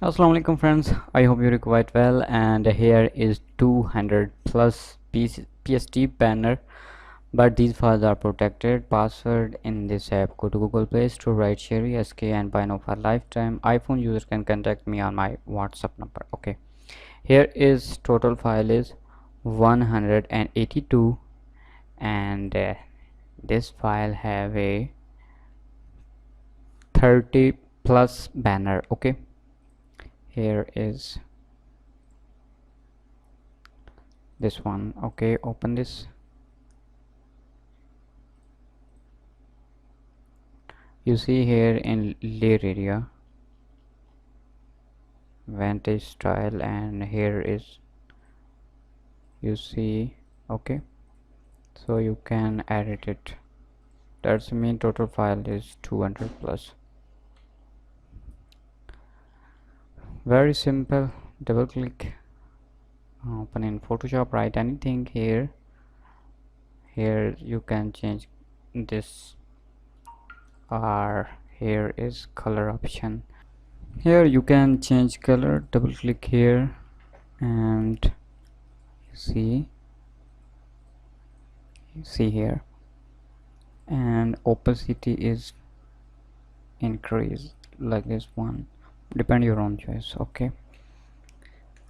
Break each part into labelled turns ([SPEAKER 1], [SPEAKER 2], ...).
[SPEAKER 1] Assalamu alaikum friends, I hope you're quite well, and here is 200 plus PSD banner, but these files are protected. Password in this app: go to Google Play Store, write Sheri SK and buy no for lifetime. iPhone user can contact me on my WhatsApp number. Okay, here is total file is 182, and this file have a 30 plus banner. Okay, here is this one. Okay, open this. You see here in layer area vantage style, and here is you see. Okay, so you can edit it. That's mean total file is 200 plus. Very simple. Double click, open in Photoshop, write anything here. Here you can change this, or here is color option. Here you can change color. Double click here, and you see here, and opacity is increase like this one, depend your own choice. Okay,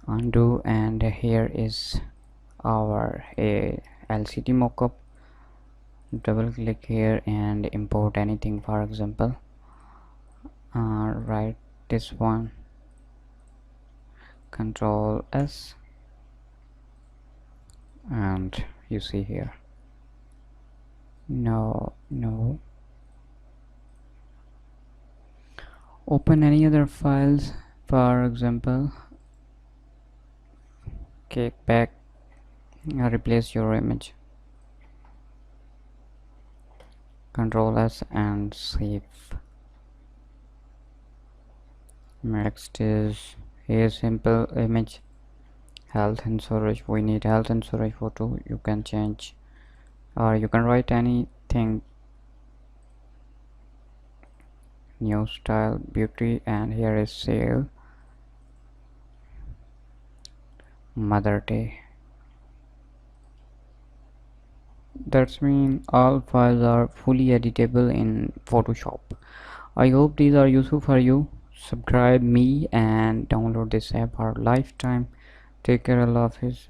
[SPEAKER 1] undo, and here is our LCD mockup. Double click here and import anything, for example write this one, Control S, and you see here no open any other files, for example kickback, replace your image, Control S and save. Next is here simple image, health and storage. We need health and storage photo. You can change, or you can write anything, new style, beauty, and here is sale, Mother Day. That's mean all files are fully editable in Photoshop. I hope these are useful for you. Subscribe me and download this app for lifetime. Take care, Allah Hafiz.